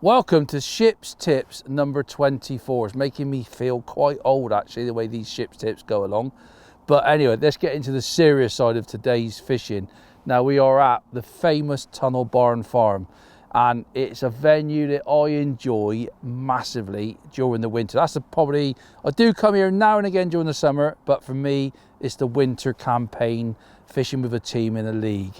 Welcome to Shipp's Tips number 24. It's making me feel quite old actually, the way these Shipp's Tips go along. But anyway, let's get into the serious side of today's fishing. Now we are at the famous Tunnel Barn Farm, and it's a venue that I enjoy massively during the winter. That's probably, I do come here now and again during the summer, but for me, it's the winter campaign, fishing with a team in a league.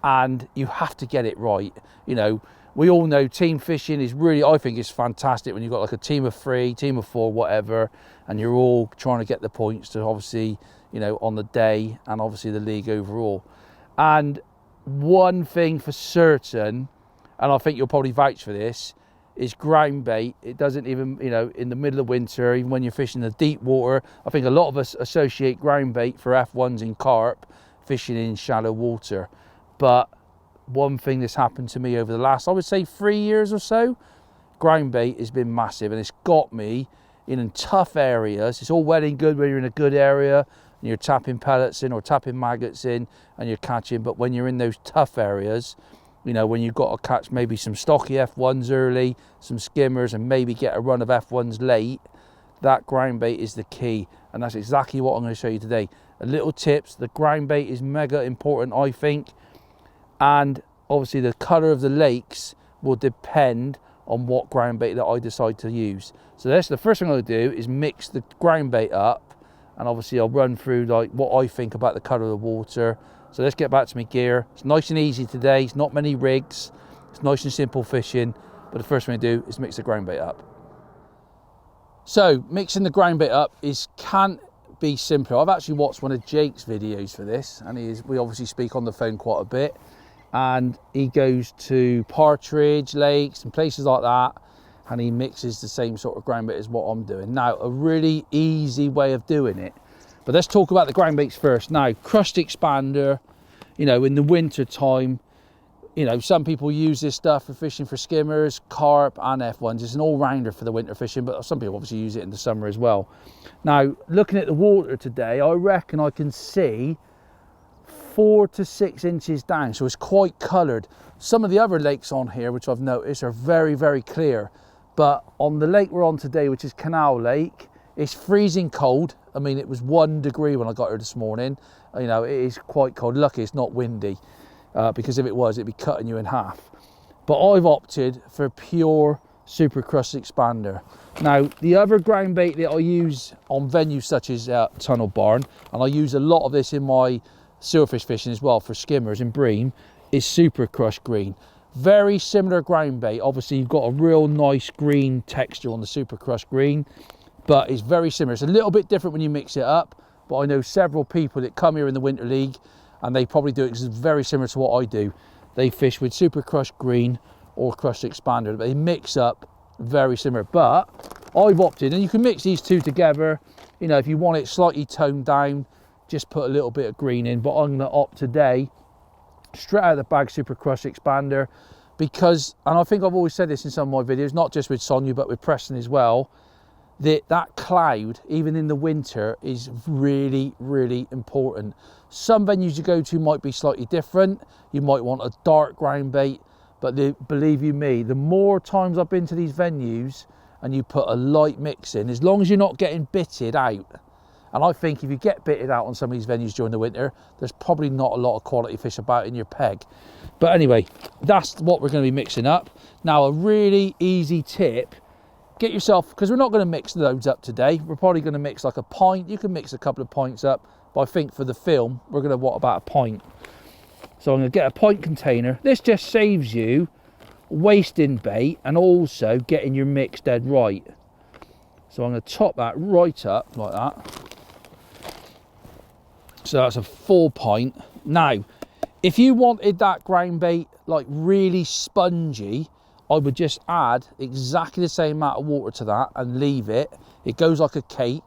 And you have to get it right. You know, we all know team fishing is really, I think it's fantastic when you've got like a team of 3, team of 4, whatever, and you're all trying to get the points to obviously, you know, on the day and obviously the league overall. And one thing for certain, and I think you'll probably vouch for this, is ground bait. It doesn't even, you know, in the middle of winter, even when you're fishing the deep water, I think a lot of us associate ground bait for F1s and carp fishing in shallow water. But one thing that's happened to me over the last, I would say 3 years or so, ground bait has been massive, and it's got me in tough areas. It's all well and good when you're in a good area and you're tapping pellets in or tapping maggots in and you're catching, but when you're in those tough areas, you know, when you've got to catch maybe some stocky F1s early, some skimmers, and maybe get a run of F1s late, that ground bait is the key. And that's exactly what I'm going to show you today. A little tips, the ground bait is mega important, I think. And obviously the colour of the lakes will depend on what ground bait that I decide to use. So that's the first thing I'm going to do, is mix the ground bait up, and obviously I'll run through like what I think about the colour of the water. So let's get back to my gear. It's nice and easy today. It's not many rigs. It's nice and simple fishing. But the first thing I do is mix the ground bait up. So mixing the ground bait up can't be simpler. I've actually watched one of Jake's videos for this, and we obviously speak on the phone quite a bit. And he goes to Partridge Lakes and places like that, and he mixes the same sort of ground bait as what I'm doing. Now, a really easy way of doing it. But let's talk about the ground baits first. Now, crust expander, you know, in the winter time, you know, some people use this stuff for fishing for skimmers, carp and F1s. It's an all-rounder for the winter fishing, but some people obviously use it in the summer as well. Now, looking at the water today, I reckon I can see 4 to 6 inches down, so it's quite coloured. Some of the other lakes on here, which I've noticed, are very, very clear. But on the lake we're on today, which is Canal Lake, it's freezing cold. I mean, it was 1 degree when I got here this morning. You know, it is quite cold. Lucky it's not windy, because if it was, it'd be cutting you in half. But I've opted for pure super crust expander. Now, the other ground bait that I use on venues such as Tunnel Barn, and I use a lot of this in my silverfish fishing as well for skimmers and bream, is super crushed green. Very similar ground bait. Obviously, you've got a real nice green texture on the super crushed green, but it's very similar. It's a little bit different when you mix it up, but I know several people that come here in the Winter League, and they probably do it because it's very similar to what I do. They fish with super crushed green or crushed expander, but they mix up very similar. But I've opted, and you can mix these two together, you know, if you want it slightly toned down, just put a little bit of green in. But I'm going to opt today straight out of the bag super crust expander, because, and I think I've always said this in some of my videos, not just with Sonia but with Preston as well, that cloud, even in the winter, is really, really important. Some venues you go to might be slightly different. You might want a dark ground bait, but believe you me, the more times I've been to these venues and you put a light mix in, as long as you're not getting bitted out, and I think if you get bitted out on some of these venues during the winter, there's probably not a lot of quality fish about in your peg. But anyway, that's what we're going to be mixing up. Now, a really easy tip, get yourself, because we're not going to mix loads up today, we're probably going to mix like a pint. You can mix a couple of pints up, but I think for the film, we're going to want about a pint. So I'm going to get a pint container. This just saves you wasting bait and also getting your mix dead right. So I'm going to top that right up like that. So that's a full pint. Now, if you wanted that ground bait like really spongy, I would just add exactly the same amount of water to that and leave it. It goes like a cake,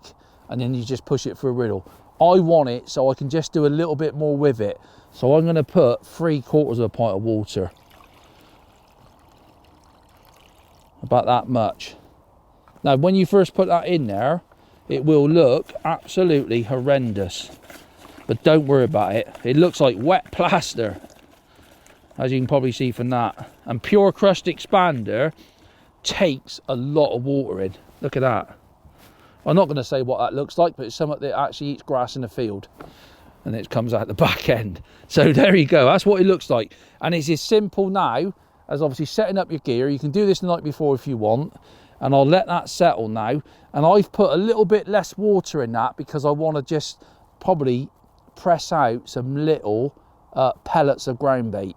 and then you just push it through a riddle. I want it so I can just do a little bit more with it. So I'm going to put 3/4 of a pint of water. About that much. Now, when you first put that in there, it will look absolutely horrendous. But don't worry about it. It looks like wet plaster, as you can probably see from that. And pure crust expander, takes a lot of water in. Look at that. I'm not going to say what that looks like, but it's something that actually eats grass in the field, and it comes out the back end. So there you go, that's what it looks like. And it's as simple now as obviously setting up your gear. You can do this the night before if you want, and I'll let that settle now. And I've put a little bit less water in that because I want to just probably press out some little pellets of ground bait,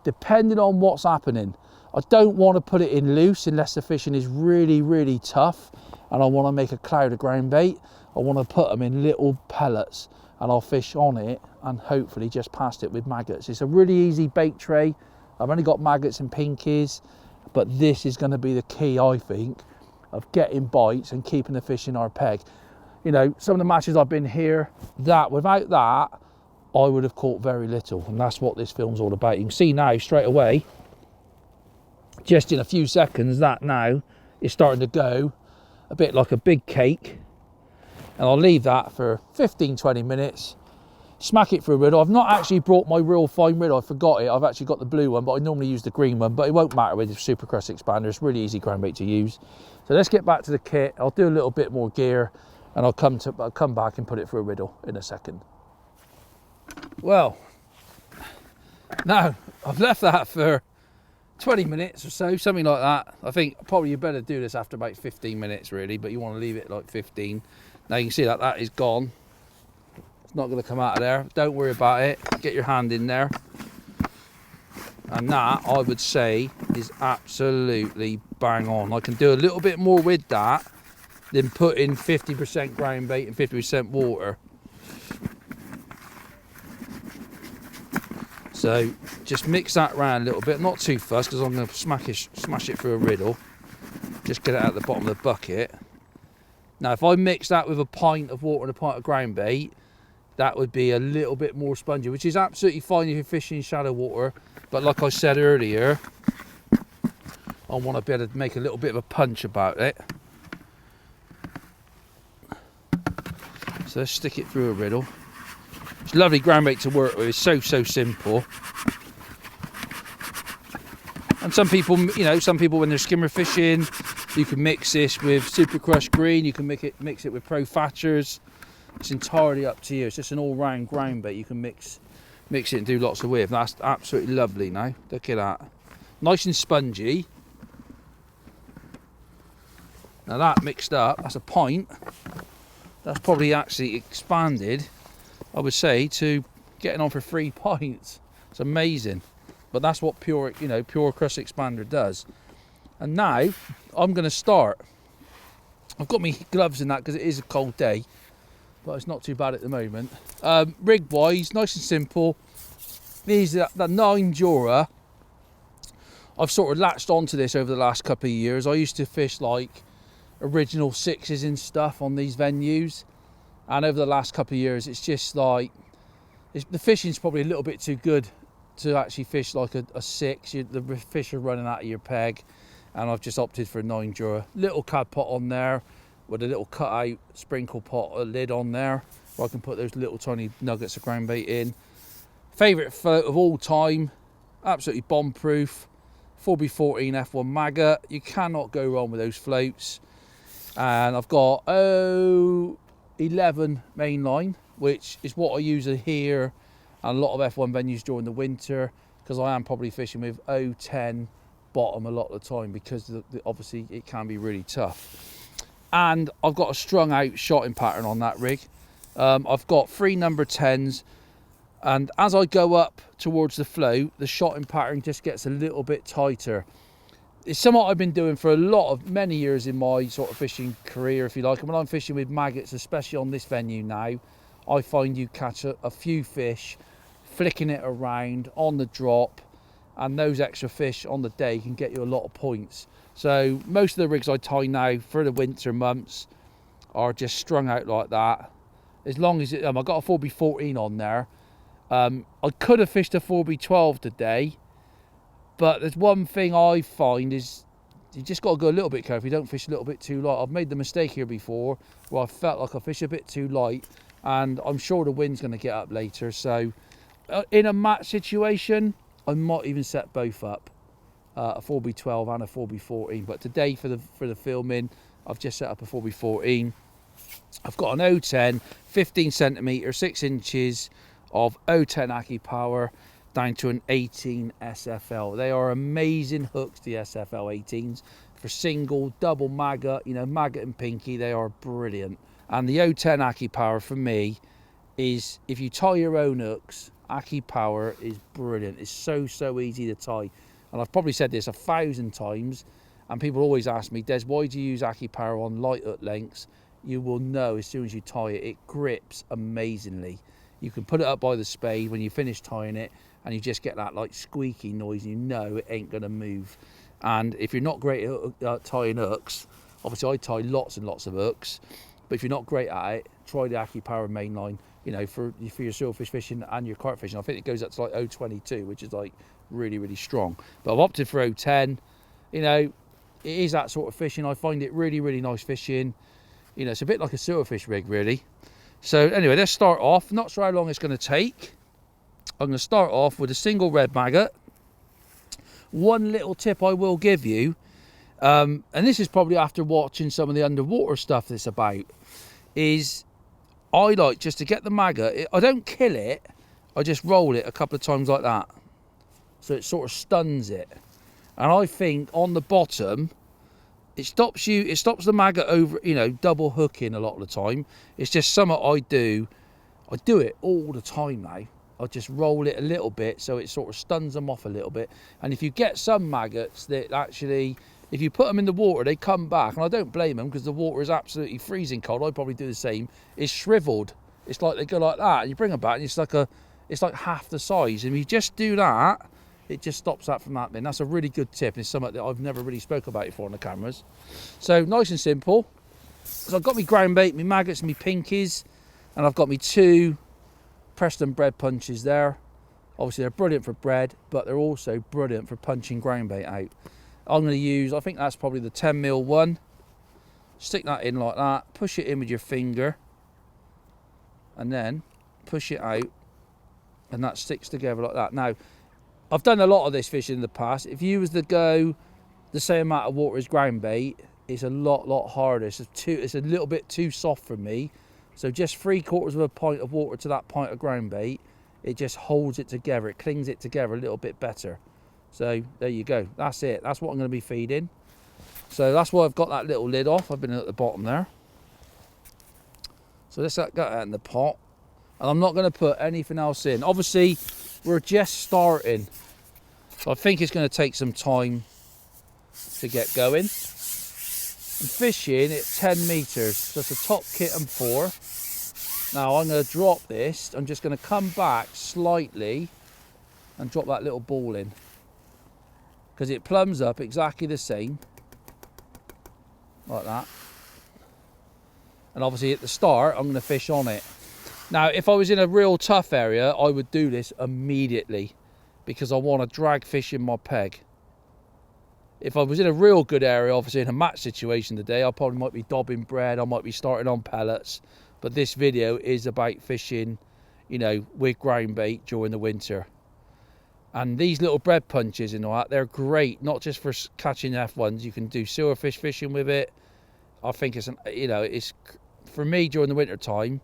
depending on what's happening. I don't want to put it in loose unless the fishing is really, really tough and I want to make a cloud of ground bait. I want to put them in little pellets and I'll fish on it and hopefully just past it with maggots. It's a really easy bait tray. I've only got maggots and pinkies, but this is going to be the key, I think, of getting bites and keeping the fish in our peg. You know, some of the matches I've been here, without that, I would have caught very little, and that's what this film's all about. You can see now straight away, just in a few seconds, that now is starting to go a bit like a big cake. And I'll leave that for 15-20 minutes, smack it through a riddle. I've not actually brought my real fine riddle, I forgot it. I've actually got the blue one, but I normally use the green one, but it won't matter with the Super Crust Expander. It's really easy ground bait to use. So let's get back to the kit. I'll do a little bit more gear and I'll come back and put it through a riddle in a second. Well, now I've left that for 20 minutes or so, something like that. I think probably you better do this after about 15 minutes really, but you want to leave it like 15. Now you can see that that is gone. It's not going to come out of there. Don't worry about it. Get your hand in there. And that, I would say, is absolutely bang on. I can do a little bit more with that than put in 50% ground bait and 50% water. So just mix that around a little bit, not too fussed because I'm going to smash it through a riddle. Just get it out the bottom of the bucket. Now if I mix that with a pint of water and a pint of ground bait, that would be a little bit more spongy, which is absolutely fine if you're fishing in shallow water. But like I said earlier, I want to be able to make a little bit of a punch about it. So let's stick it through a riddle. It's lovely ground bait to work with. It's so simple. And some people, you know, when they're skimmer fishing, you can mix this with Super Crush Green. You can mix it with Pro Fatchers. It's entirely up to you. It's just an all-round ground bait. You can mix it and do lots of with. That's absolutely lovely. Now look at that, nice and spongy. Now that mixed up, that's a pint. That's probably actually expanded, I would say, to getting on for 3 pints. It's amazing. But that's what pure Crust Expander does. And now I'm going to start. I've got my gloves in that because it is a cold day, but it's not too bad at the moment. Rig wise, nice and simple. These are the 9 Jura. I've sort of latched onto this over the last couple of years. I used to fish like original 6s and stuff on these venues, and over the last couple of years it's just like the fishing's probably a little bit too good to actually fish like a 6. The fish are running out of your peg, and I've just opted for a 9 Jura. Little cad pot on there with a little cut out sprinkle pot lid on there where I can put those little tiny nuggets of ground bait in. Favourite float of all time, absolutely bomb proof, 4x14 F1 maggot. You cannot go wrong with those floats. And I've got 11 mainline, which is what I use here and a lot of F1 venues during the winter, because I am probably fishing with 010 bottom a lot of the time, because obviously it can be really tough. And I've got a strung out shotting pattern on that rig. I've got 3 number 10s, and as I go up towards the float, the shotting pattern just gets a little bit tighter. It's something I've been doing for many years in my sort of fishing career, if you like. And when I'm fishing with maggots, especially on this venue now, I find you catch a few fish, flicking it around on the drop, and those extra fish on the day can get you a lot of points. So most of the rigs I tie now for the winter months are just strung out like that. As long as I've got a 4x14 on there. I could have fished a 4x12 today, but there's one thing I find is you just got to go a little bit careful. You don't fish a little bit too light. I've made the mistake here before where I felt like I fished a bit too light, and I'm sure the wind's going to get up later. So in a match situation, I might even set both up. a 4B12 and a 4B14. But today for the filming, I've just set up a 4B14. I've got an 010, 15 centimetre, 6 inches of 010 Aki power down to an 18 SFL. They are amazing hooks, the SFL 18s, for single, double maggot, you know, maggot and pinky. They are brilliant. And the 010 Aki power for me is, if you tie your own hooks, Aki power is brilliant. It's so easy to tie. And I've probably said this 1,000 times, and people always ask me, Des, why do you use Aki power on light hook lengths? You will know as soon as you tie it, it grips amazingly. You can put it up by the spade when you finish tying it, and you just get that like squeaky noise, and you know it ain't gonna move. And if you're not great at tying hooks, obviously I tie lots and lots of hooks, but if you're not great at it, try the Aki power mainline, you know, for your silverfish fishing and your carp fishing. I think it goes up to like 022, which is like really strong. But I've opted for 010. You know, it is that sort of fishing. I find it really nice fishing. You know, it's a bit like a silverfish rig, really. So anyway, let's start off. Not sure how long it's going to take. I'm going to start off with a single red maggot. One little tip I will give you, and this is probably after watching some of the underwater stuff that's about, is I like just to get the maggot. I don't kill it. I just roll it a couple of times like that, so it sort of stuns it. And I think on the bottom, it stops the maggot over, you know, double hooking a lot of the time. It's just something I do it all the time now. I just roll it a little bit so it sort of stuns them off a little bit. And if you get some maggots that actually, if you put them in the water, they come back, and I don't blame them because the water is absolutely freezing cold. I'd probably do the same. It's shriveled. It's like they go like that, and you bring them back, and it's like half the size. And if you just do that, it just stops that from happening. That's a really good tip, and it's something that I've never really spoke about before on the cameras. So nice and simple. So I've got my ground bait, my maggots, my pinkies, and I've got my 2 Preston bread punches there. Obviously they're brilliant for bread, but they're also brilliant for punching ground bait out. I'm going to use, I think that's probably the 10mm one. Stick that in like that, push it in with your finger, and then push it out, and that sticks together like that. Now, I've done a lot of this fishing in the past. If you was to go the same amount of water as ground bait, it's a lot harder. It's a little bit too soft for me. So just 3/4 of a pint of water to that pint of ground bait, it just holds it together. It clings it together a little bit better. So there you go. That's it. That's what I'm going to be feeding. So that's why I've got that little lid off. I've been at the bottom there. So let's get that in the pot. And I'm not going to put anything else in. Obviously, we're just starting, so I think it's going to take some time to get going. I'm fishing at 10 metres, so it's a top kit and 4. Now I'm going to drop this. I'm just going to come back slightly and drop that little ball in, because it plumbs up exactly the same, like that. And obviously at the start, I'm going to fish on it. Now, if I was in a real tough area, I would do this immediately, because I want to drag fish in my peg. If I was in a real good area, obviously in a match situation today, I probably might be dobbing bread, I might be starting on pellets. But this video is about fishing, you know, with ground bait during the winter. And these little bread punches and all that, they're great, not just for catching F1s. You can do silverfish fishing with it. I think it's, you know, it's, for me during the winter time,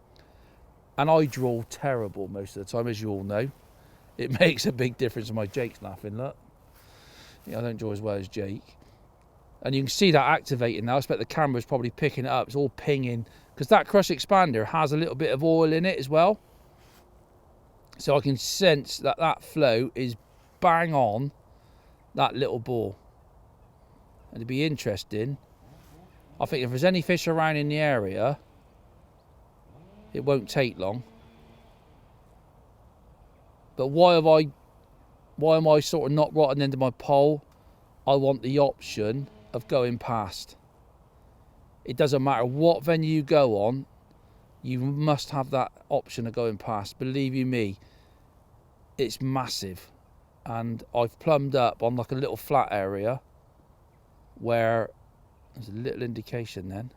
and I draw terrible most of the time, as you all know. It makes a big difference in my Jake's laughing, look. Yeah, I don't draw as well as Jake. And you can see that activating now. I expect the camera's probably picking it up. It's all pinging, because that crush expander has a little bit of oil in it as well. So I can sense that that flow is bang on that little ball. And it'd be interesting. I think if there's any fish around in the area, it won't take long. But why am I sort of not rotting into my pole? I want the option of going past. It doesn't matter what venue you go on, you must have that option of going past. Believe you me, it's massive. And I've plumbed up on like a little flat area where there's a little indication then,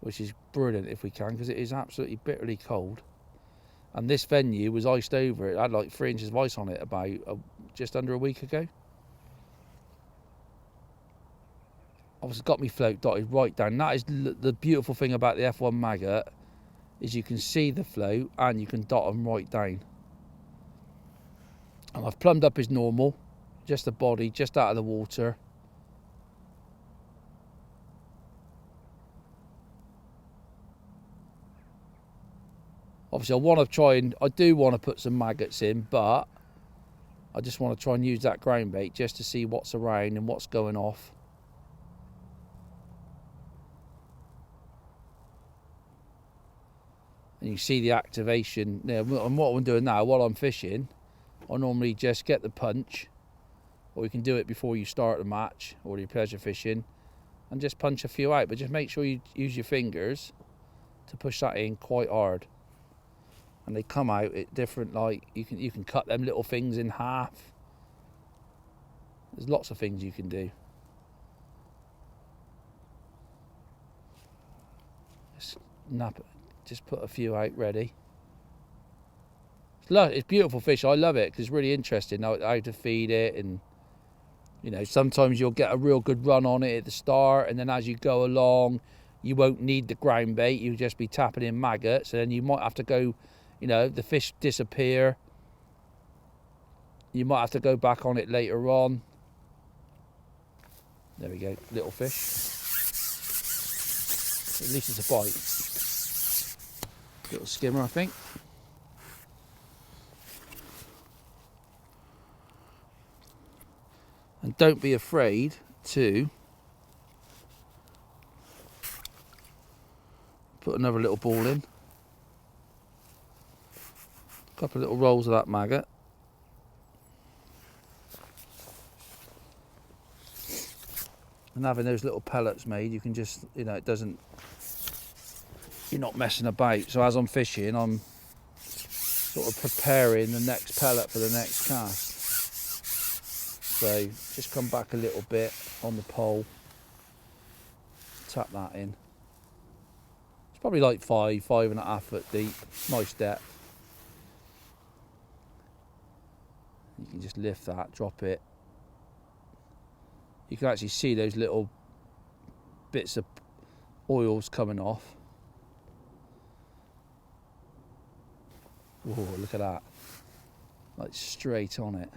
which is brilliant if we can, because it is absolutely bitterly cold. And this venue was iced over. It had like 3 inches of ice on it about just under a week ago. Obviously got me float dotted right down. That is the beautiful thing about the F1 maggot, is you can see the float and you can dot them right down. And I've plumbed up as normal, just the body, just out of the water. Obviously I do want to put some maggots in, but I just want to try and use that ground bait just to see what's around and what's going off. And you see the activation there. And what I'm doing now while I'm fishing, I normally just get the punch, or you can do it before you start the match or your pleasure fishing, and just punch a few out. But just make sure you use your fingers to push that in quite hard. And they come out at different, like you can cut them little things in half. There's lots of things you can do. Just put a few out ready. It's beautiful fish. I love it because it's really interesting how to feed it, and you know, sometimes you'll get a real good run on it at the start, and then as you go along, you won't need the ground bait. You'll just be tapping in maggots, and then you might have to go. You know, the fish disappear. You might have to go back on it later on. There we go, little fish. At least it's a bite. Little skimmer, I think. And don't be afraid to put another little ball in. A couple of little rolls of that maggot. And having those little pellets made, you can just, you know, you're not messing about. So as I'm fishing, I'm sort of preparing the next pellet for the next cast. So just come back a little bit on the pole, tap that in. It's probably like 5.5 foot deep, nice depth. You can just lift that, drop it. You can actually see those little bits of oils coming off. Whoa, look at that. Like straight on it.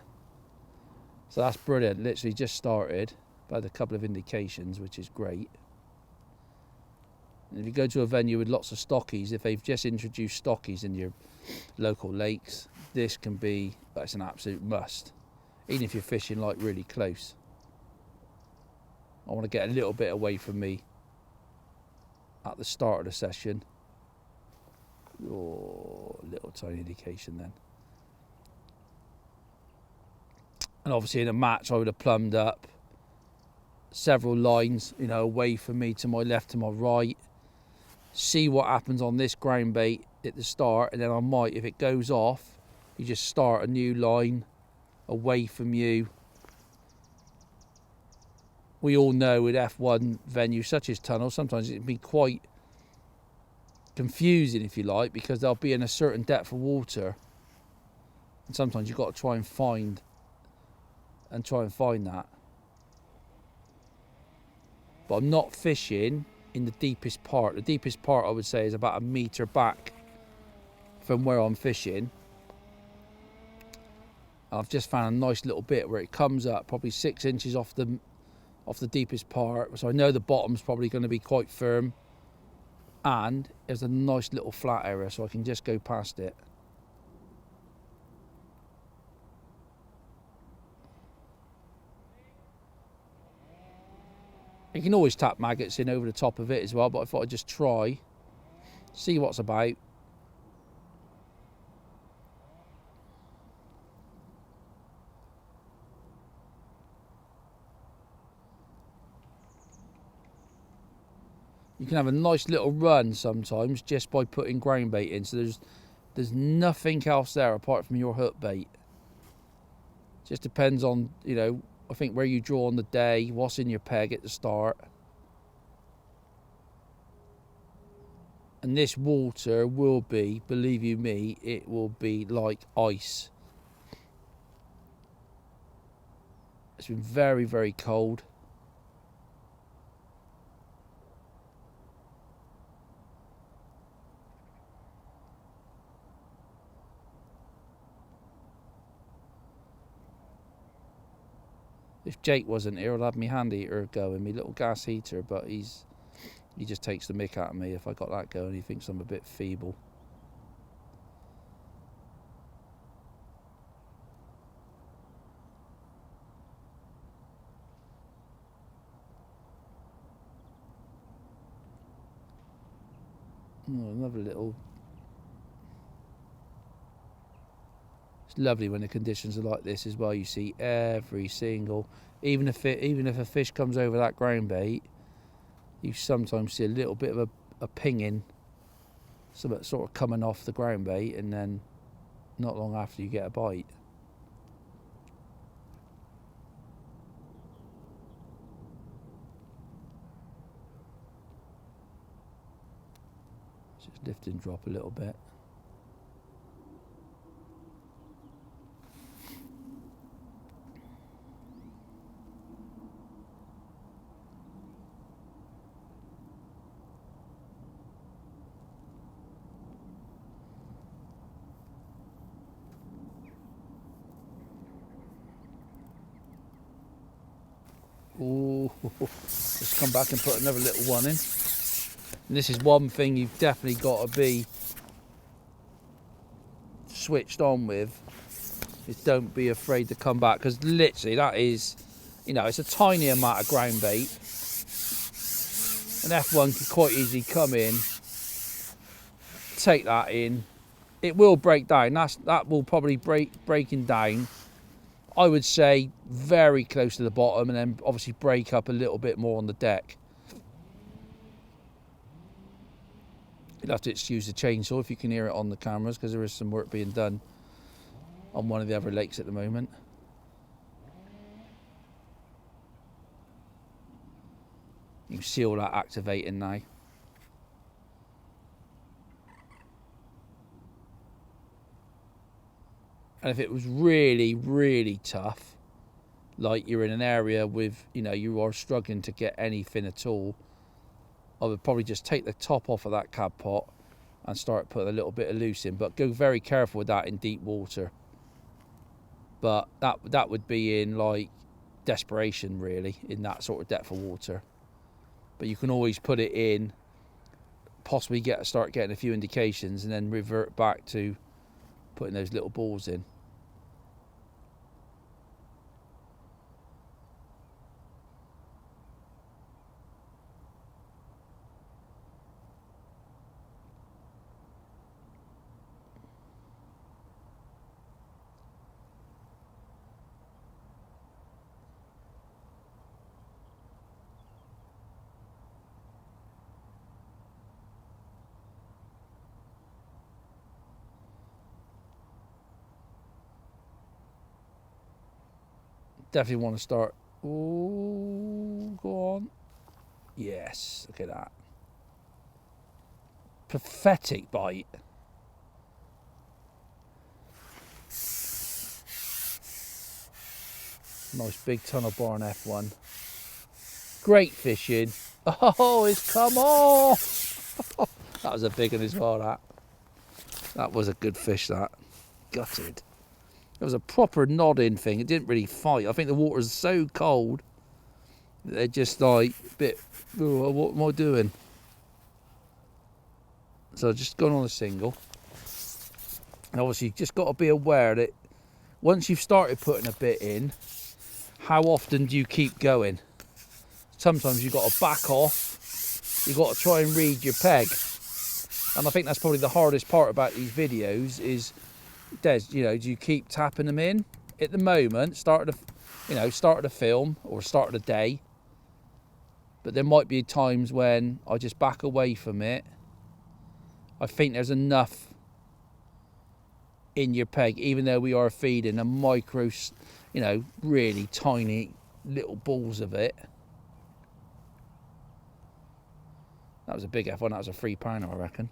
So that's brilliant. Literally just started. Had a couple of indications, which is great. And if you go to a venue with lots of stockies, if they've just introduced stockies in your local lakes, this can be, that's an absolute must. Even if you're fishing like really close. I want to get a little bit away from me at the start of the session. Oh, little tiny indication then. And obviously in a match I would have plumbed up several lines, you know, away from me, to my left, to my right. See what happens on this ground bait at the start, and then I might, if it goes off, you just start a new line away from you. We all know with F1 venues such as tunnels, sometimes it can be quite confusing, if you like, because they'll be in a certain depth of water, and sometimes you've got to try and find that. But I'm not fishing in the deepest part. The deepest part, I would say, is about 1 metre back from where I'm fishing. I've just found a nice little bit where it comes up probably 6 inches off the deepest part, so I know the bottom's probably going to be quite firm, and there's a nice little flat area, so I can just go past it. You can always tap maggots in over the top of it as well, but I thought I'd just try, see what's about. You can have a nice little run sometimes just by putting ground bait in. So there's nothing else there apart from your hook bait. Just depends on, you know, I think where you draw on the day, what's in your peg at the start. And this water will be, believe you me, it will be like ice. It's been very, very cold. If Jake wasn't here, I'd have my hand heater going, my little gas heater, but he just takes the mick out of me if I got that going. He thinks I'm a bit feeble. Oh, another little. It's lovely when the conditions are like this as well. You see every single, even if a fish comes over that ground bait, you sometimes see a little bit of a pinging, something sort of coming off the ground bait, and then not long after you get a bite. Just lift and drop a little bit. Ooh, let's come back and put another little one in. And this is one thing you've definitely got to be switched on with, is don't be afraid to come back, because literally that is, you know, it's a tiny amount of ground bait. An F1 can quite easily come in, take that in. It will break down. That will probably breaking down, I would say, very close to the bottom, and then obviously break up a little bit more on the deck. You'll have to excuse the chainsaw if you can hear it on the cameras, because there is some work being done on one of the other lakes at the moment. You can see all that activating now. And if it was really, really tough, like you're in an area with, you know, you are struggling to get anything at all, I would probably just take the top off of that cab pot and start putting a little bit of loose in. But go very careful with that in deep water. But that would be in like desperation, really, in that sort of depth of water. But you can always put it in, possibly start getting a few indications, and then revert back to putting those little balls in. Definitely want to start. Ooh, go on. Yes, look at that. Pathetic bite. Nice big tunnel bar on F1. Great fishing. Oh, it's come off. That was a big one as well, that was a good fish, that. Gutted. It was a proper nodding thing. It didn't really fight. I think the water's so cold that they're just like a bit, oh, what am I doing? So just gone on a single. And obviously you've just got to be aware that once you've started putting a bit in, how often do you keep going? Sometimes you've got to back off. You've got to try and read your peg. And I think that's probably the hardest part about these videos is, Des, you know, do you keep tapping them in? At the moment, start of the film or start of the day. But there might be times when I just back away from it. I think there's enough in your peg, even though we are feeding a micro, you know, really tiny little balls of it. That was a big F1, that was a 3-pounder, I reckon.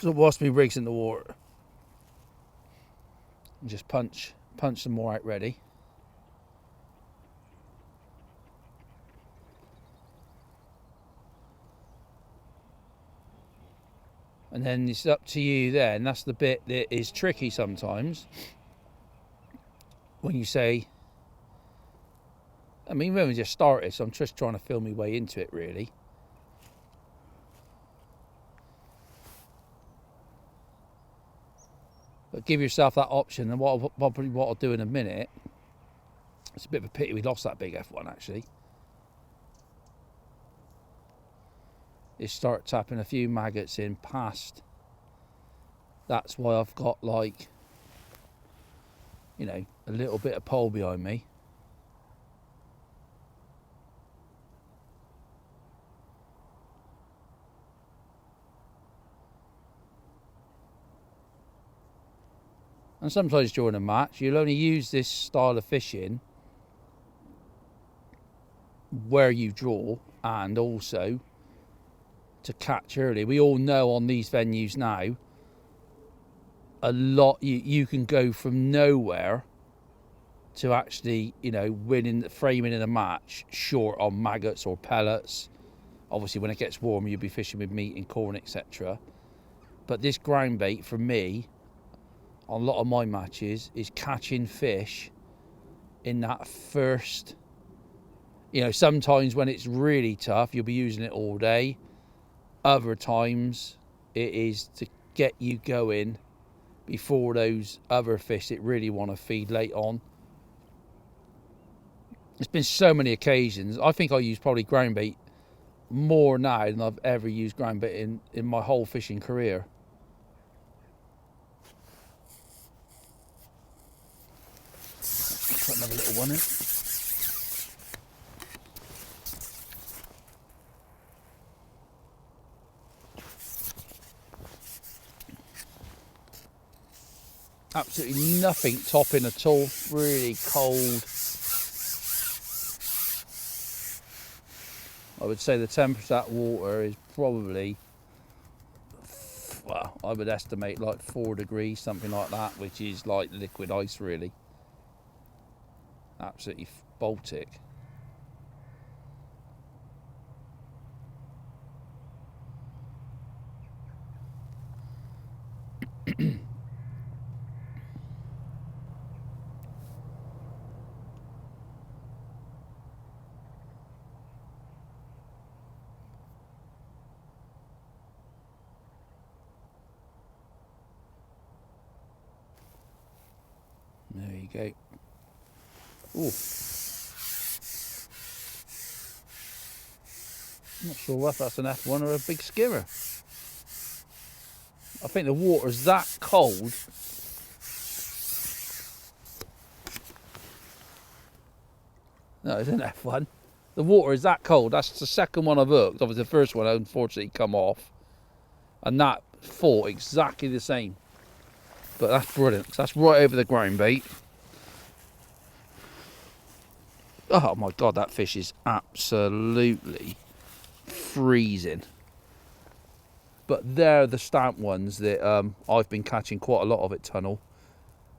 So whilst my rig's in the water, just punch some more out ready. And then it's up to you then. That's the bit that is tricky sometimes. When you say, I mean, when we just started, so I'm just trying to feel my way into it really. But give yourself that option, and what I'll do in a minute, it's a bit of a pity we lost that big F1 actually, is start tapping a few maggots in past. That's why I've got, like, you know, a little bit of pole behind me. And sometimes during a match, you'll only use this style of fishing where you draw and also to catch early. We all know on these venues now, a lot, you can go from nowhere to actually, you know, framing in a match short on maggots or pellets. Obviously, when it gets warmer, you'll be fishing with meat and corn, etc. But this ground bait, for me, on a lot of my matches, is catching fish in that first, you know, sometimes when it's really tough, you'll be using it all day. Other times, it is to get you going before those other fish that really want to feed late on. There's been so many occasions. I think I use probably ground bait more now than I've ever used ground bait in my whole fishing career. Put another little one in. Absolutely nothing topping at all. Really cold. I would say the temperature of that water is probably, well, I would estimate like 4 degrees, something like that, which is like liquid ice really. Absolutely Baltic. There you go. Ooh. I'm not sure if that's an F1 or a big skimmer. I think the water's that cold. No, it's an F1. The water is that cold. That's the second one I've hooked. Obviously, the first one unfortunately come off. And that fought exactly the same. But that's brilliant. That's right over the ground bait. Oh my God, that fish is absolutely freezing. But they're the stamp ones that I've been catching quite a lot of at Tunnel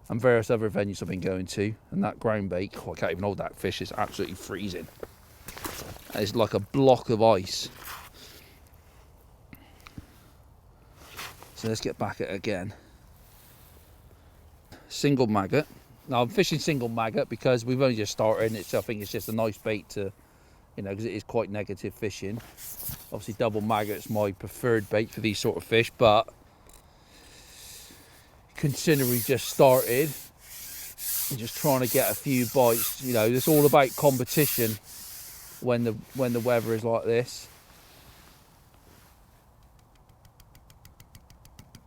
and various other venues I've been going to. And that ground bait, oh, I can't even hold that fish, is absolutely freezing. It's like a block of ice. So let's get back at it again. Single maggot. Now I'm fishing single maggot because we've only just started and I think it's just a nice bait to, you know, because it is quite negative fishing. Obviously double maggot's my preferred bait for these sort of fish, but considering we just started and just trying to get a few bites, you know, it's all about competition when the weather is like this.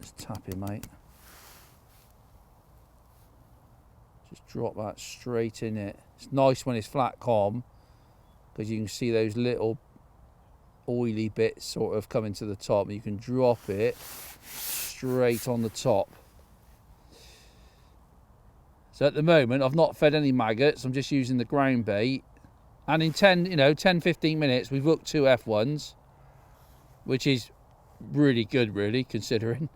Just tap him, mate. Just drop that straight in it. It's nice when it's flat calm because you can see those little oily bits sort of coming to the top and you can drop it straight on the top. So at the moment, I've not fed any maggots. I'm just using the ground bait. And in 10-15 minutes, we've hooked 2 F1s, which is really good, really, considering.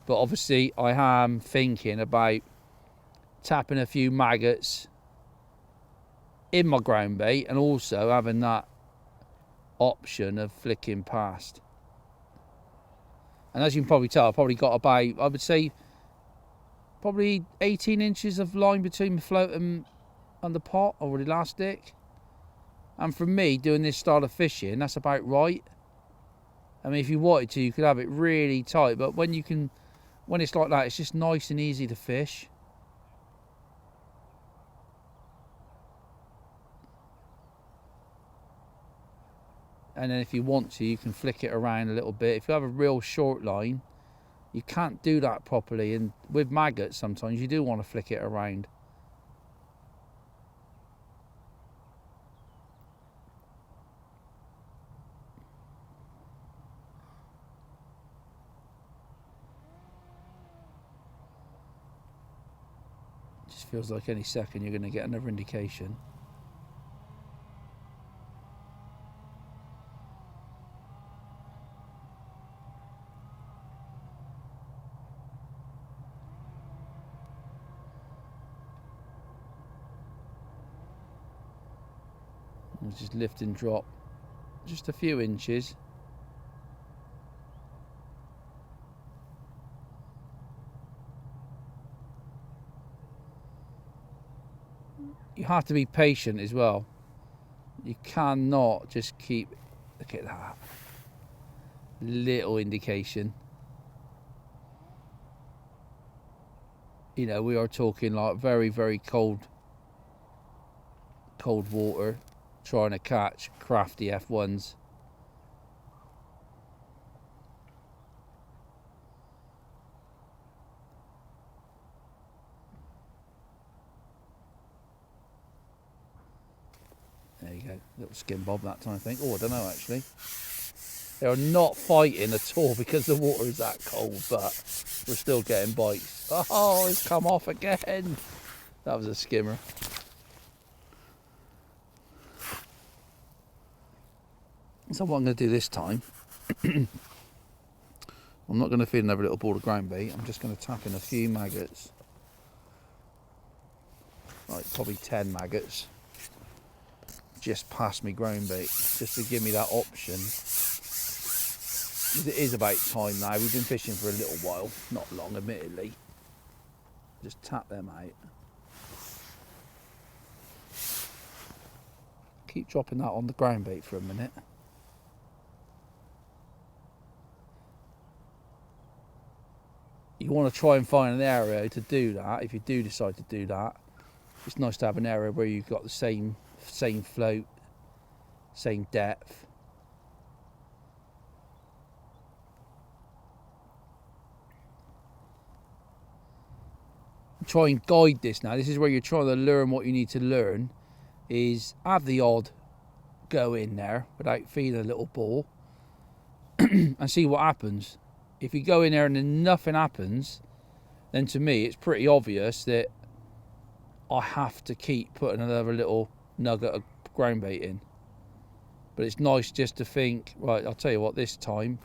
But obviously, I am thinking about tapping a few maggots in my ground bait and also having that option of flicking past. And as you can probably tell, I've probably got about, I would say, probably 18 inches of line between the float and the pot or the elastic. And for me, doing this style of fishing, that's about right. I mean, if you wanted to, you could have it really tight, but when it's like that, it's just nice and easy to fish. And then if you want to, you can flick it around a little bit. If you have a real short line, you can't do that properly. And with maggots, sometimes you do want to flick it around. Just feels like any second you're going to get another indication. Just lift and drop just a few inches. You have to be patient as well. You cannot just keep, look at that little indication. You know, we are talking like very, very cold water, trying to catch crafty F1s. There you go, little skin bob that time, I think. Oh, I don't know actually. They are not fighting at all because the water is that cold, but we're still getting bites. Oh, it's come off again. That was a skimmer. So what I'm going to do this time, I'm not going to feed another little ball of ground bait. I'm just going to tap in a few maggots, like probably 10 maggots, just past me ground bait, just to give me that option. It is about time now. We've been fishing for a little while, not long, admittedly. Just tap them out. Keep dropping that on the ground bait for a minute. You want to try and find an area to do that. If you do decide to do that, it's nice to have an area where you've got the same float, same depth. Try and guide this now. This is where you're trying to learn what you need to learn, is have the odd go in there without feeding a little ball and see what happens. If you go in there and then nothing happens, then to me it's pretty obvious that I have to keep putting another little nugget of ground bait in. But it's nice just to think, right, I'll tell you what, this time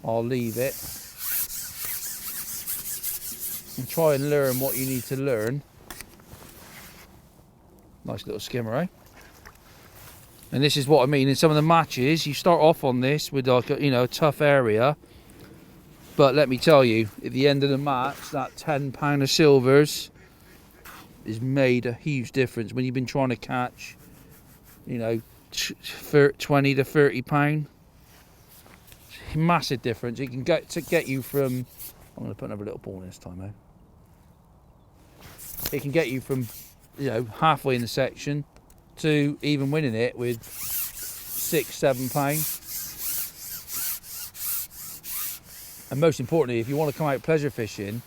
I'll leave it and try and learn what you need to learn. Nice little skimmer, eh? And this is what I mean, in some of the matches you start off on this with like a tough area, but let me tell you, at the end of the match, that £10 of silvers has made a huge difference when you've been trying to catch 20 to 30 pound. Massive difference. It can get you from, I'm going to put another little ball in this time, eh? It can get you from halfway in the section to even winning it with £6-7 pound. And most importantly, if you want to come out pleasure fishing,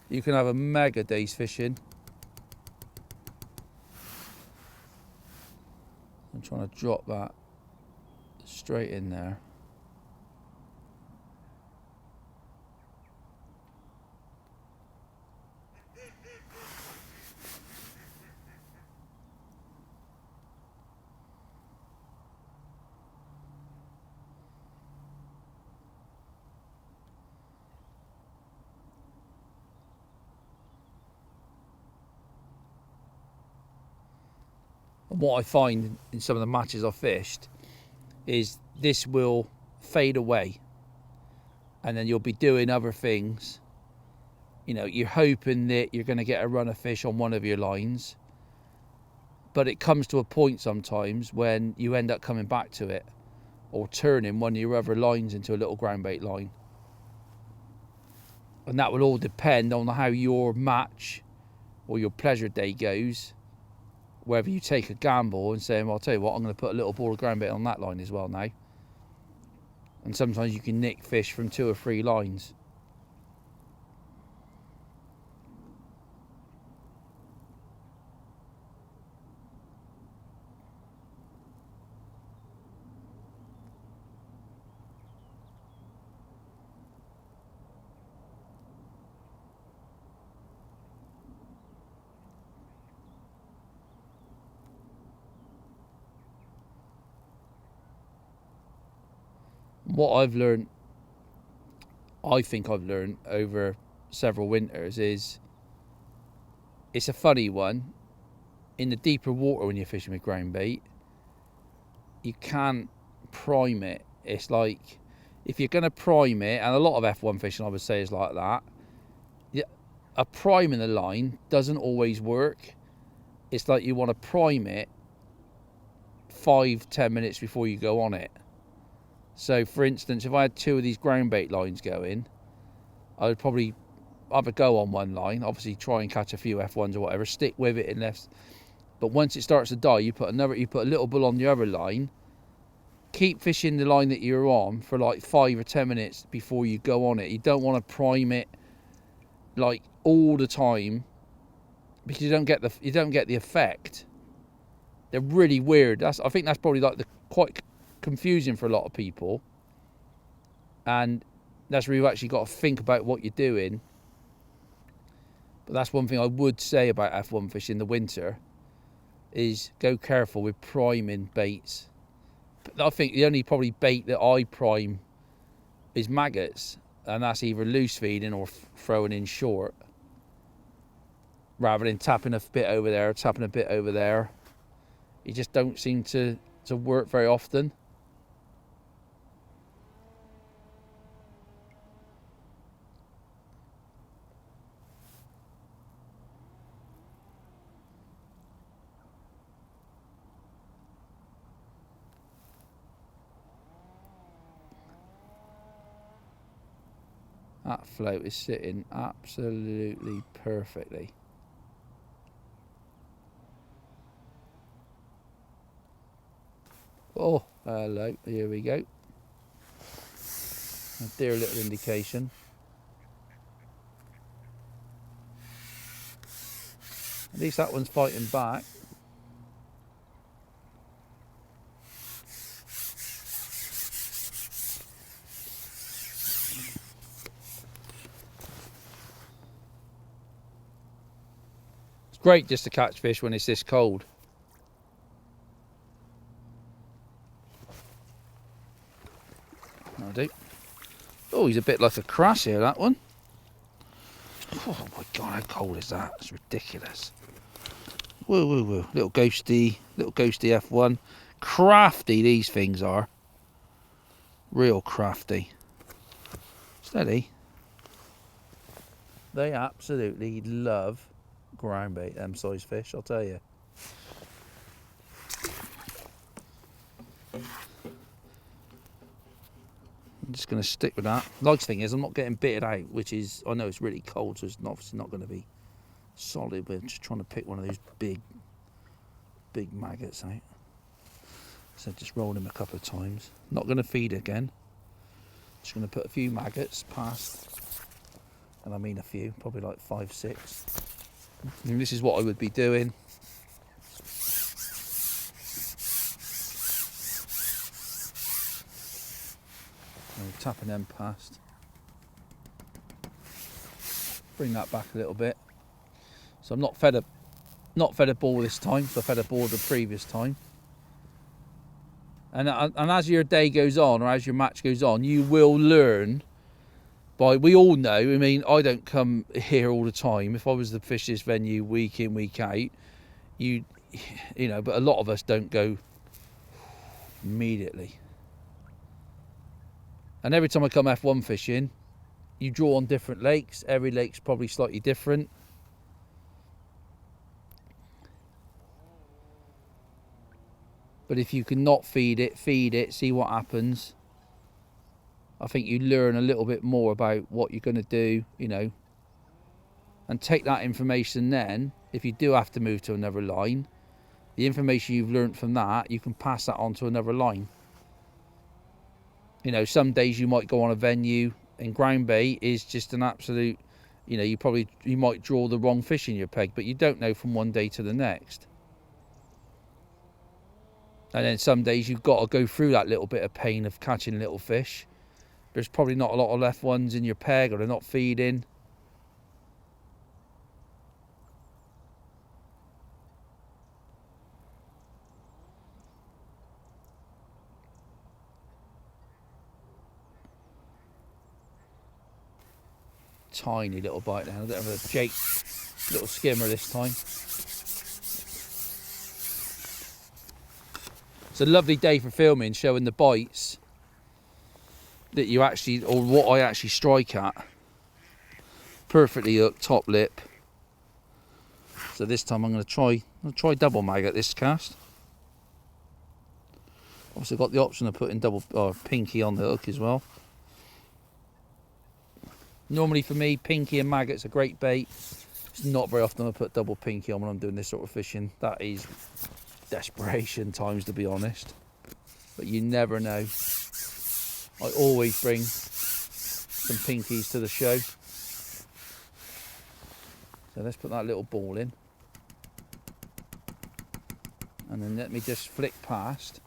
you can have a mega day's fishing. I'm trying to drop that straight in there. what I find in some of the matches I've fished is this will fade away, and then you'll be doing other things. You know, you're hoping that you're going to get a run of fish on one of your lines, but it comes to a point sometimes when you end up coming back to it or turning one of your other lines into a little ground bait line. And that will all depend on how your match or your pleasure day goes, whether you take a gamble and say, well, I'll tell you what, I'm going to put a little ball of ground bait on that line as well now. And sometimes you can nick fish from 2 or 3 lines. What I've learned, I think I've learned over several winters, is it's a funny one. In the deeper water when you're fishing with ground bait, you can't prime it. It's like, if you're going to prime it, and a lot of F1 fishing I would say is like that, a prime in the line doesn't always work. It's like you want to prime it 5-10 minutes before you go on it. So, for instance, if I had 2 of these ground bait lines going, I would probably have a go on one line, obviously try and catch a few F1s or whatever, stick with it unless... But once it starts to die, you put a little bull on the other line, keep fishing the line that you're on for like 5 or 10 minutes before you go on it. You don't want to prime it like all the time, because you don't get the effect. They're really weird. I think that's probably like the quite confusing for a lot of people, and that's where you've actually got to think about what you're doing. But that's one thing I would say about F1 fish in the winter, is go careful with priming baits. But I think the only probably bait that I prime is maggots, and that's either loose feeding or throwing in short, rather than tapping a bit over there, tapping a bit over there. You just don't seem to work very often. That float is sitting absolutely perfectly. Oh, hello, here we go. A dear little indication. At least that one's fighting back. It's great just to catch fish when it's this cold. I do. Oh, he's a bit like a crass here, that one. Oh my god, how cold is that? It's ridiculous. Whoa, whoa, whoa. Little ghosty F1. Crafty these things are. Real crafty. Steady. They absolutely love ground bait, them size fish, I'll tell you. I'm just going to stick with that. Nice thing is I'm not getting bitted out, which is, I know it's really cold, so it's obviously not going to be solid, but I'm just trying to pick one of those big maggots out. So just roll him a couple of times. Not going to feed again. Just going to put a few maggots past, and I mean a few, probably like 5, 6. And this is what I would be doing. Tapping them past. Bring that back a little bit. So I'm not fed a ball this time, so I fed a ball the previous time. And as your day goes on, or as your match goes on, you will learn. We all know, I mean, I don't come here all the time. If I was to fish this venue week in, week out, you know, but a lot of us don't go immediately. And every time I come F1 fishing, you draw on different lakes. Every lake's probably slightly different. But if you can not feed it, see what happens. I think you learn a little bit more about what you're going to do, you know. And take that information then, if you do have to move to another line, the information you've learned from that, you can pass that on to another line. You know, some days you might go on a venue and ground bait is just an absolute, you know, you might draw the wrong fish in your peg, but you don't know from one day to the next. And then some days you've got to go through that little bit of pain of catching little fish. There's probably not a lot of left ones in your peg, or they're not feeding. Tiny little bite now, a bit of a Jake little skimmer this time. It's a lovely day for filming, showing the bites that you actually, or what I actually strike at. Perfectly hooked, top lip. So this time I'm going to try double maggot this cast. Also got the option of putting double or pinky on the hook as well. Normally for me, pinky and maggot's a great bait. It's not very often I put double pinky on when I'm doing this sort of fishing. That is desperation times, to be honest. But you never know. I always bring some pinkies to the show. So let's put that little ball in. And then let me just flick past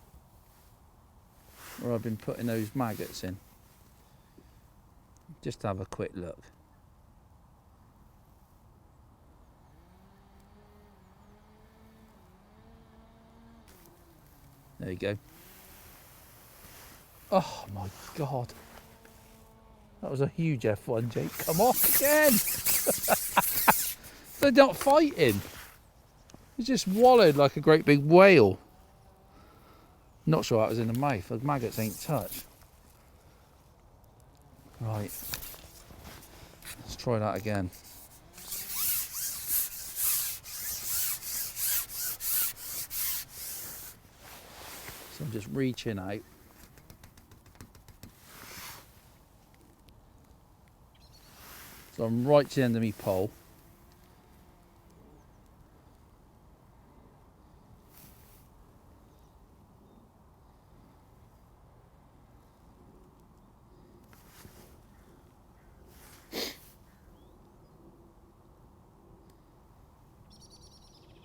where I've been putting those maggots in. Just to have a quick look. There you go. Oh my God. That was a huge F1, Jake. Come off again. They're not fighting. It's just wallowed like a great big whale. Not sure that was in the mouth. The maggots ain't touched. Right. Let's try that again. So I'm just reaching out. So I'm right to the end of my pole.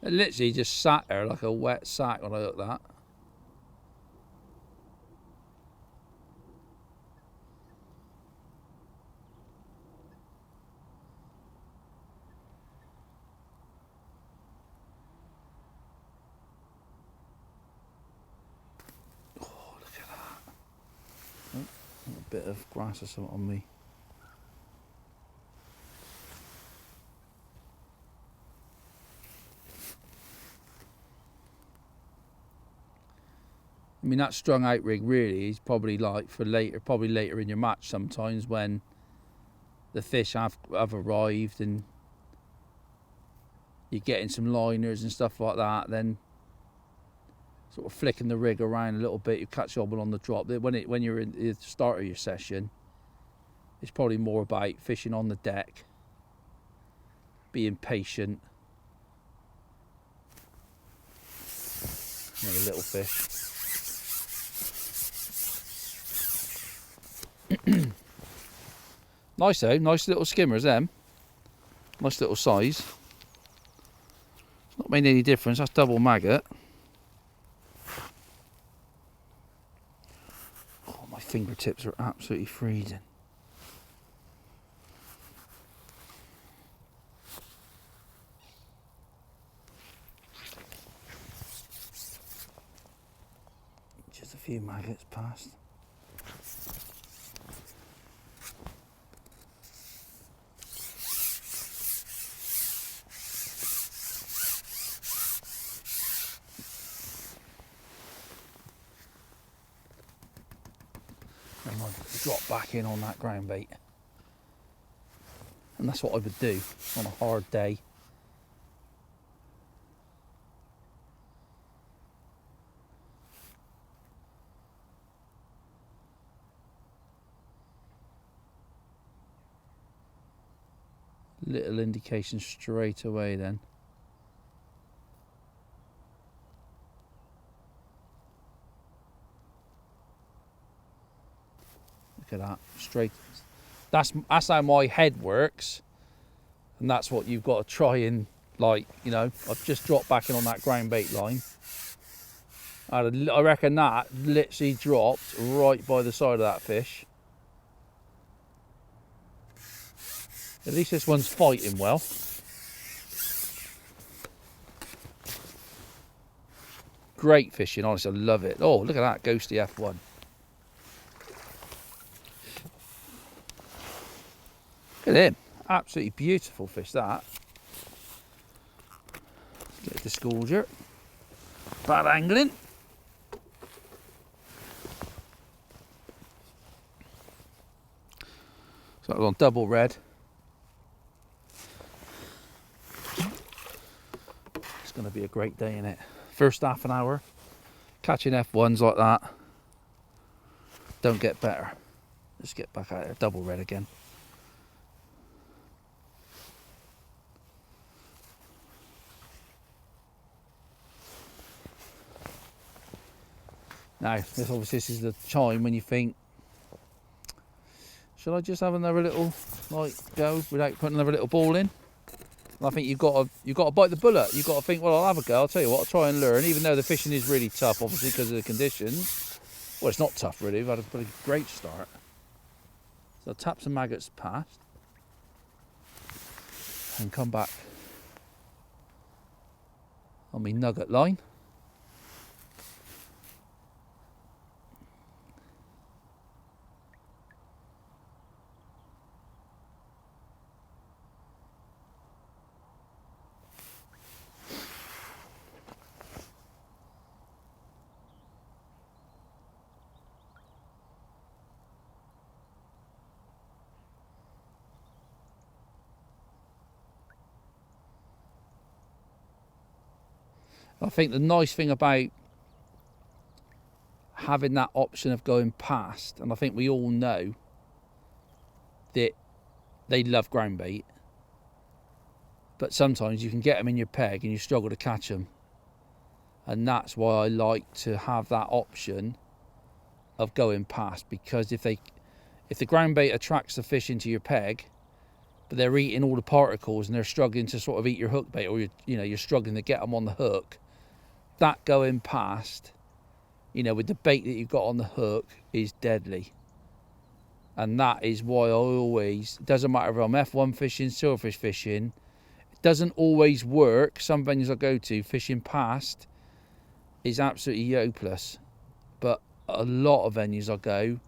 It literally just sat there like a wet sack when I hooked that. Oh, look at that. Oh, a bit of grass or something on me. I mean, that strung out rig really is probably like for later, probably later in your match sometimes when the fish have arrived and you're getting some liners and stuff like that, then sort of flicking the rig around a little bit, you catch obble on the drop. When you're in the start of your session, it's probably more about fishing on the deck, being patient. Another little fish. Nice though, nice little skimmers them. Nice little size. Not made any difference, that's double maggot. Oh, my fingertips are absolutely freezing. Just a few maggots past. And I'd drop back in on that ground bait. And that's what I would do on a hard day. Little indication straight away then. Look at that, straight. That's how my head works, and that's what you've got to try and, like, you know, I've just dropped back in on that ground bait line. I reckon that literally dropped right by the side of that fish. At least this one's fighting well. Great fishing, honestly, I love it. Oh, look at that ghosty F1. Look at him, absolutely beautiful fish that. Get a disgorger. Bad angling. So that was on double red. It's going to be a great day, innit? First half an hour, catching F1s like that. Don't get better. Let's get back out there, double red again. Now, this is the time when you think, shall I just have another little, like, go without putting another little ball in? And I think you've got to bite the bullet. You've got to think, well, I'll have a go. I'll tell you what, I'll try and learn, even though the fishing is really tough, obviously, because of the conditions. Well, it's not tough, really. We've had a great start. So I'll tap some maggots past and come back on my nugget line. I think the nice thing about having that option of going past, and I think we all know that they love ground bait, but sometimes you can get them in your peg and you struggle to catch them, and that's why I like to have that option of going past, because if the ground bait attracts the fish into your peg, but they're eating all the particles and they're struggling to sort of eat your hook bait, or you're struggling to get them on the hook, that going past, you know, with the bait that you've got on the hook, is deadly. And that is why I always, it doesn't matter if I'm F1 fishing, silverfish fishing, it doesn't always work. Some venues I go to, fishing past is absolutely hopeless, but a lot of venues I go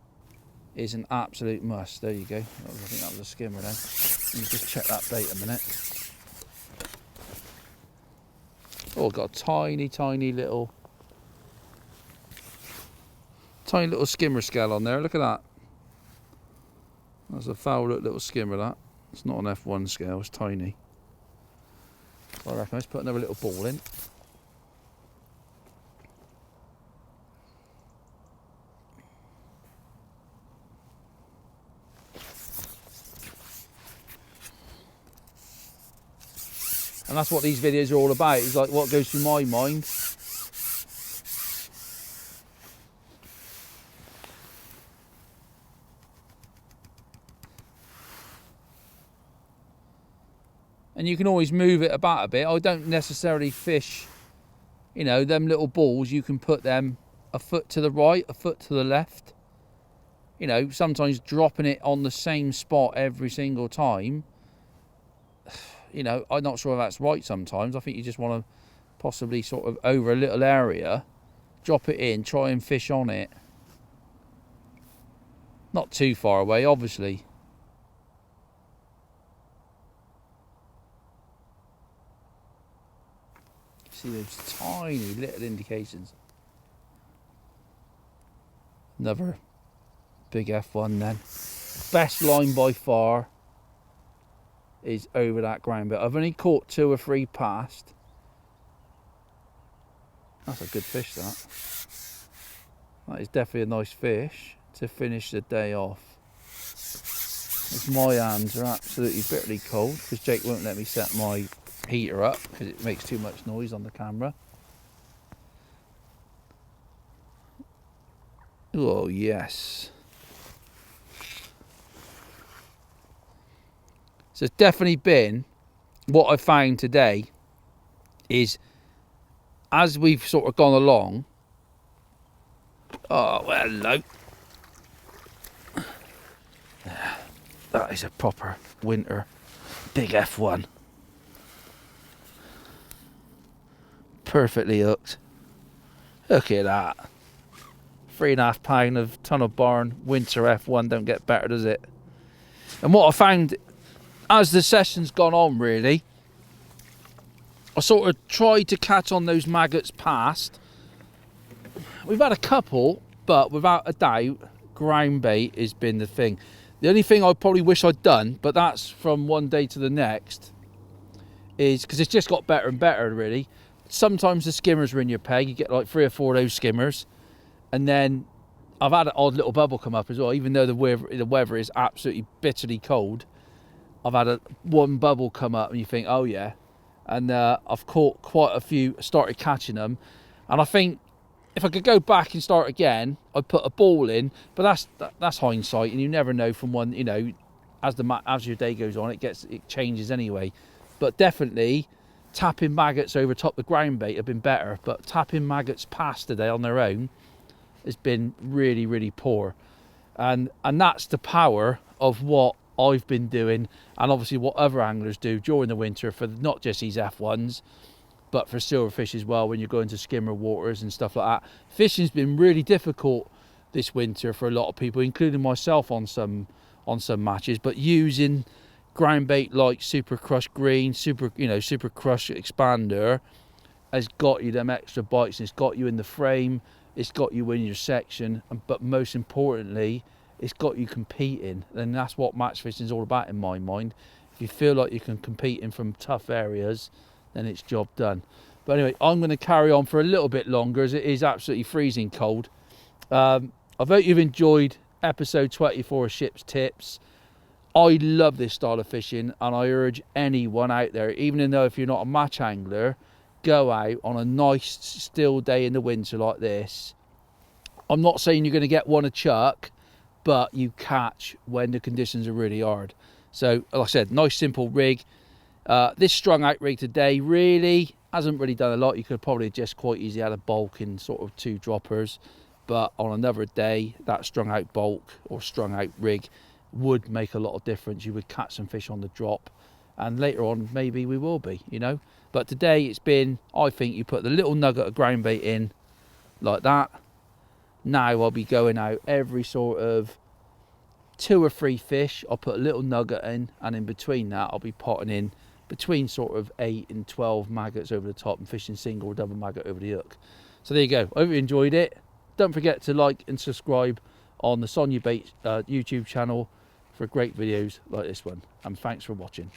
is an absolute must. There you go. I think that was a skimmer then. Let me just check that bait a minute. Oh, got a tiny little skimmer scale on there. Look at that. That's a foul little skimmer, that. It's not an F1 scale, it's tiny. I reckon let's put another little ball in. And that's what these videos are all about. It's like what goes through my mind. And you can always move it about a bit. I don't necessarily fish, you know, them little balls. You can put them a foot to the right, a foot to the left. You know, sometimes dropping it on the same spot every single time, you know, I'm not sure if that's right sometimes. I think you just want to possibly sort of over a little area, drop it in, try and fish on it. Not too far away, obviously. See those tiny little indications. Another Big F1 then. Best line by far is over that ground bait. I've only caught 2 or 3 past. That's a good fish, that. That is definitely a nice fish to finish the day off. As my hands are absolutely bitterly cold because Jake won't let me set my heater up because it makes too much noise on the camera. Oh yes. So it's definitely been, what I found today is, as we've sort of gone along, oh well, hello. That is a proper winter big F1. Perfectly hooked. Look at that. 3.5 pound of tunnel barn winter F1, don't get better, does it? And what I found as the session's gone on, really, I sort of tried to catch on those maggots past. We've had a couple, but without a doubt, ground bait has been the thing. The only thing I probably wish I'd done, but that's from one day to the next, is because it's just got better and better, really. Sometimes the skimmers are in your peg. You get like 3 or 4 of those skimmers. And then I've had an odd little bubble come up as well. Even though the weather is absolutely bitterly cold, I've had one bubble come up and you think, oh yeah. And I've caught quite a few, started catching them. And I think if I could go back and start again, I'd put a ball in. But that's hindsight, and you never know from one, you know, as your day goes on, it changes anyway. But definitely tapping maggots over top the ground bait have been better. But tapping maggots past today on their own has been really, really poor. And that's the power of what I've been doing, and obviously what other anglers do during the winter for not just these F1s, but for silverfish as well, when you're going to skimmer waters and stuff like that. Fishing's been really difficult this winter for a lot of people, including myself on some matches, but using ground bait like Super Crush Green, Super Crush Expander has got you them extra bites, and it's got you in the frame, it's got you in your section, but most importantly, it's got you competing. And that's what match fishing is all about in my mind. If you feel like you can compete in from tough areas, then it's job done. But anyway, I'm going to carry on for a little bit longer as it is absolutely freezing cold. I hope you've enjoyed episode 24 of Shipp's Tips. I love this style of fishing, and I urge anyone out there, even though if you're not a match angler, go out on a nice still day in the winter like this. I'm not saying you're going to get one a chuck, but you catch when the conditions are really hard. So like I said, nice simple rig. This strung out rig today really hasn't really done a lot. You could probably just quite easily add a bulk in sort of 2 droppers, but on another day that strung out bulk or strung out rig would make a lot of difference. You would catch some fish on the drop, and later on maybe we will be, you know. But today it's been, I think you put the little nugget of ground bait in like that. Now I'll be going out every sort of 2 or 3 fish. I'll put a little nugget in, and in between that I'll be potting in between sort of 8 and 12 maggots over the top and fishing single or double maggot over the hook. So there you go. I hope you enjoyed it. Don't forget to like and subscribe on the Sonubaits YouTube channel for great videos like this one. And thanks for watching.